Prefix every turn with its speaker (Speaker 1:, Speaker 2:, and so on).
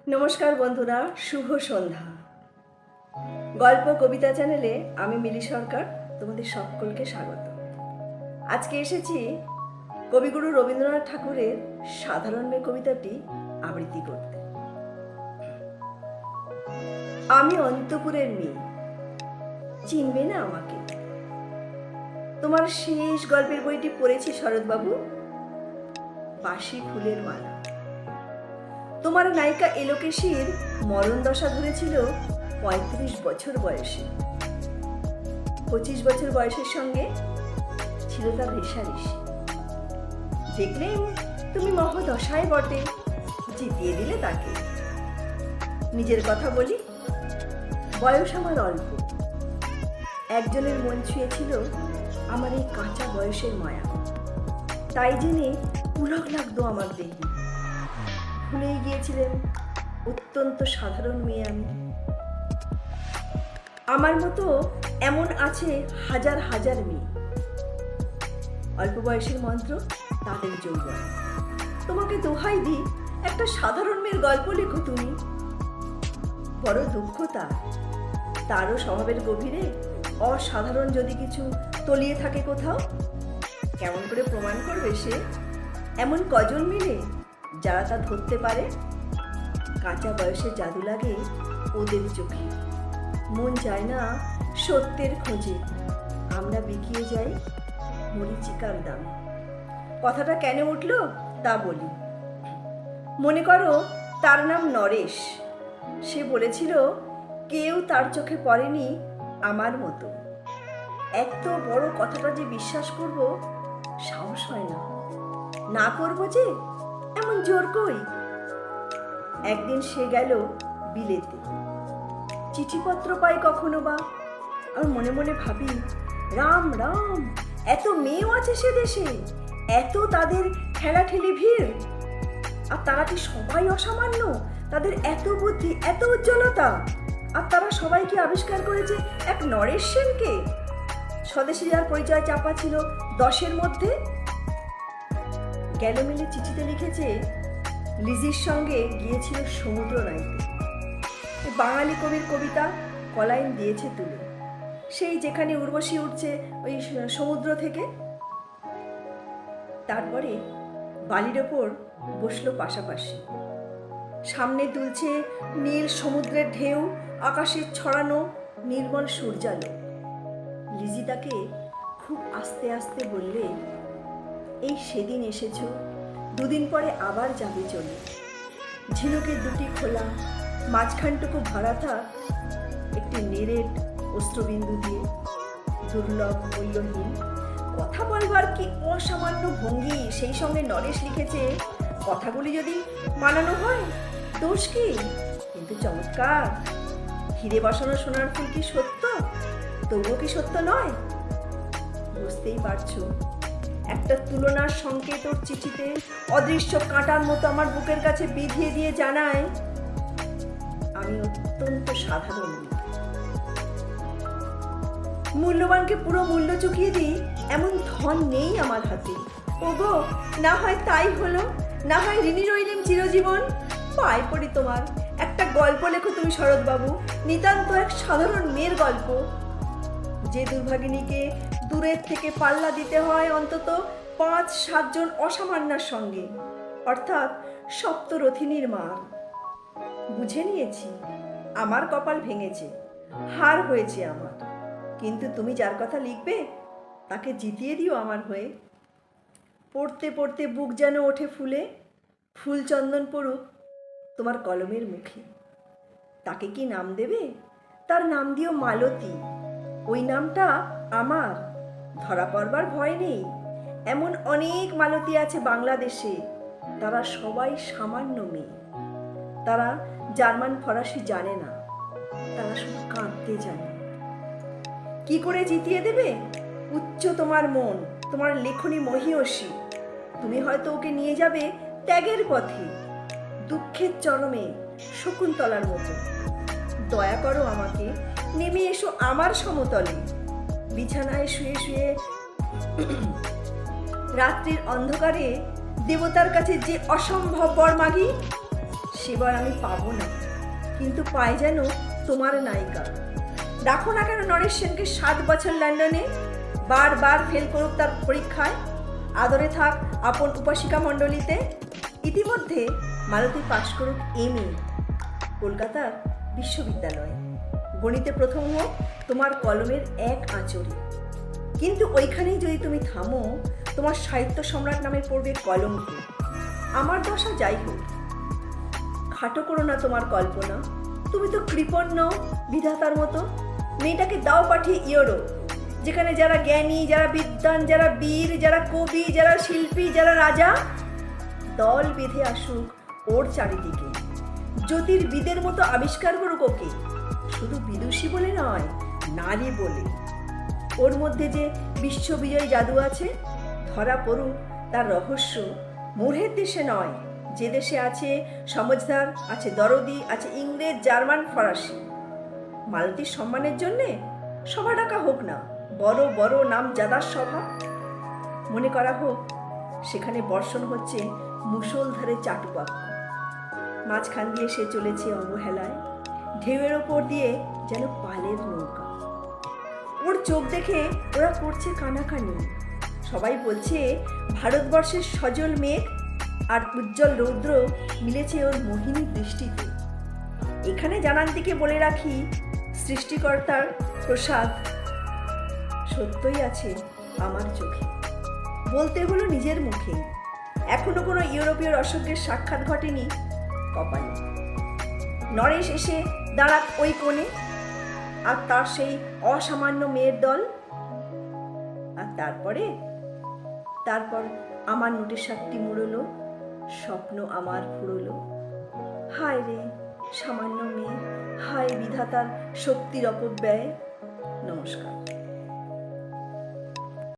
Speaker 1: নমস্কার বন্ধুরা, শুভ সন্ধ্যা। গল্প কবিতা চ্যানেলে আমি মিলি সরকার তোমাদের সকলকে স্বাগত। আজকে এসেছি কবিগুরু রবীন্দ্রনাথ ঠাকুরের সাধারণ মেয়ে কবিতাটি আবৃত্তি করতে। আমি অন্তপুরের মেয়ে, চিনবে না আমাকে? তোমার শেষ গল্পের বইটি পড়েছি শরৎবাবু, বাসি ফুলের মালা। তোমার নায়িকা এলোকেশীর মরণ দশা ধরেছিল ৩৫ বছর বয়সে। ২৫ বছর বয়সের সঙ্গে ছিল তার রেশারেশি। দেখলেন তুমি মহদশায় বটে, জিতিয়ে দিলে তাকে। নিজের কথা বলি, বয়স আমার অল্প। একজনের মন ছুঁয়েছিল আমার এই কাঁচা বয়সের মায়া, তাই জেনে পুলক লাগতো আমার দেহে। ভুলেই গিয়েছিলেন অত্যন্ত সাধারণ মেয়ে আমি। আমার মতো এমন আছে হাজার হাজার মেয়ে। অল্প বয়সের মন্ত্র তাদের যৌবন। তোমাকে দোহাই দিই, একটা সাধারণ মেয়ের গল্প লেখো তুমি। বড় দুঃখ তারও স্বভাবের গভীরে অসাধারণ যদি কিছু তলিয়ে থাকে কোথাও। কেমন করে প্রমাণ করবে সে? এমন কজন মিলে যারা তা ধরতে পারে? কাঁচা বয়সে জাদু লাগে ওদের চোখে। মন চায় না সত্যের খোঁজে, আমরা বিকিয়ে যাই মরীচিকার দামে। কথাটা কেন উঠলো তা বলি। মনে করো তার নাম নরেশ। সে বলেছিল কেউ তার চোখে পড়েনি আমার মতো। এত বড় কথাটা যে বিশ্বাস করব সাহস হয় না। না করবো যে এমন জোর কই। একদিন সে গেল বিলেতে, চিঠিপত্র পাই কখনো বা। আর মনে মনে ভাবি, রাম রাম, এত মেয়েও আছে সে দেশে, এত তাদের ঠেলাঠেলি ভিড়। আর তারা কি সবাই অসামান্য? তাদের এত বুদ্ধি, এত উজ্জ্বলতা। আর তারা সবাই কি আবিষ্কার করেছে এক নরেশ সেনকে? স্বদেশী যার পরিচয় চাপা ছিল 10-এর মধ্যে। গেল মিলে চিঠিতে লিখেছে লিজির সঙ্গে গিয়েছিল সমুদ্র নাইতে। বাঙালি কবির কবিতা কলাইন দিয়েছে তুলে, সেই যেখানে উর্বশী উঠছে ওই সমুদ্র থেকে। তারপরে বালির ওপর বসলো পাশাপাশি। সামনে দুলছে নীল সমুদ্রের ঢেউ, আকাশে ছড়ানো নির্মল সূর্যালো। লিজি তাকে খুব আস্তে আস্তে বললে, এই সেদিন এসেছো, দুদিন পরে আবার যাবে চলে। ঝিনুকের দুটি খোলা, মাঝখানটুকু ভরা থাক একটি নেরেট অস্ত্রবিন্দু দিয়ে। দুর্লভ মূল্যহীন কথা বলবার কি অসামান্য ভঙ্গি। সেই সঙ্গে নরেশ লিখেছে, কথাগুলি যদি মানানো হয় দোষ কি? কিন্তু চমৎকার। হিরে বসানো সোনার ফুল কি সত্য? তবুও কি সত্য নয়? বুঝতেই পারছো, একটা তুলনার সংকেত ওর চিঠিতে অদৃশ্য কাঁটার মতো আমার বুকের কাছে বিধিয়ে দিয়ে জানায়, আমি অত্যন্ত সাধারণ। মূল্যবানকে পুরো মূল্য চুকিয়ে দিই এমন ধন নেই আমার হাতে। ওগো, না হয় তাই হলো, না হয় ঋণী রইলেম চিরজীবন। পায়ে পড়ি তোমার, একটা গল্প লেখো তুমি শরৎবাবু, নিতান্ত এক সাধারণ মেয়ের গল্প। যে দুর্ভাগিনীকে দূরের থেকে পাল্লা দিতে হয় অন্তত 5-7 জন অসামান্যার সঙ্গে, অর্থাৎ সপ্তরথিনীর মার। বুঝে নিয়েছি আমার কপাল ভেঙেছে, হার হয়েছে আমার। কিন্তু তুমি যার কথা লিখবে তাকে জিতিয়ে দিও আমার হয়ে। পড়তে পড়তে বুক যেন ওঠে ফুলে, ফুল চন্দন পড়ুক তোমার কলমের মুখে। তাকে কি নাম দেবে? তার নাম দিও মালতী। ওই নামটা আমার, ধরা পড়বার ভয় নেই। এমন অনেক মালতী আছে বাংলাদেশে, তারা সবাই সামান্য মেয়ে। তারা জার্মান ফরাসি জানে না, তারা শুধু কাঁদতে জানে। কি করে জিতিয়ে দেবে? উচ্চ তোমার মন, তোমার লেখনী মহীয়সী। তুমি হয়তো ওকে নিয়ে যাবে ত্যাগের পথে, দুঃখের চরমে শকুন্তলার মতো। দয়া করো আমাকে, নেমে এসো আমার সমতলে। বিছানায় শুয়ে শুয়ে রাত্রির অন্ধকারে দেবতার কাছে যে অসম্ভব বর মাগি, সেবার আমি পাবো না, কিন্তু পাই যেন তোমার নায়িকা। রাখো না কেন নরেশ সেনকে 7 বছর লন্ডনে, বারবার ফেল করুক তার পরীক্ষায়, আদরে থাক আপন উপাসিকা মণ্ডলীতে। ইতিমধ্যে মালতী পাশ করুক MA কলকাতার বিশ্ববিদ্যালয়ে, গণিতে প্রথম হোক তোমার কলমের এক আঁচড়ে। কিন্তু ওইখানেই যদি তুমি থামো, তোমার সাহিত্য সম্রাট নামে পড়বে কলঙ্ক। আমার দশা যাই হোক, খাটো করো না তোমার কল্পনা। তুমি তো কৃপণ বিধাতার মতো। মেয়েটাকে দাও পাঠিয়ে ইউরোপ, যেখানে যারা জ্ঞানী, যারা বিদ্বান, যারা বীর, যারা কবি, যারা শিল্পী, যারা রাজা দল বেঁধে আসুক ওর চারিদিকে। জ্যোতির্বিদের মতো আবিষ্কার করুক ওকে, শুধু বিদুষী বলে নয়, নারী বলে। ওর মধ্যে যে বিশ্ববিজয়ী জাদু আছে, ধরা পড়ুক তার রহস্য। মূঢ়ের দেশে নয়, যে দেশে আছে সমঝদার, আছে দরদি, আছে ইংরেজ, জার্মান, ফরাসি। মালতীর সম্মানের জন্যে সভা ডাকা হোক না, বড় বড় নামজাদার সভা। মনে করা হোক সেখানে বর্ষণ হচ্ছে মুষলধারে চাটুবাক্য, মাঝখান দিয়ে সে চলেছে অবহেলায়, ঢেউয়ের ওপর দিয়ে যেন পালের নৌকা। ওর চোখ দেখে ওরা করছে কানাকানি। সবাই বলছে ভারতবর্ষের সজল মেঘ আর উজ্জ্বল রৌদ্র মিলেছে ওর মোহিনী দৃষ্টিতে। এখানে জানান্তিকে বলে রাখি, সৃষ্টিকর্তার প্রসাদ সত্যই আছে আমার চোখে। বলতে হলো নিজের মুখে, এখনো কোনো ইউরোপীয় রসজ্ঞের সাক্ষাৎ ঘটেনি কপালে। নরেশ এসে দাঁড়াক ওই কোণে, আর তার সেই অসামান্য মেয়ের দল। আর তারপর আমার নোটে 7টি মুড়লো, স্বপ্ন আমার ফুরলো। হায় রে সামান্য মেয়ে, হায় বিধাতার শক্তির অপব্যয়। নমস্কার।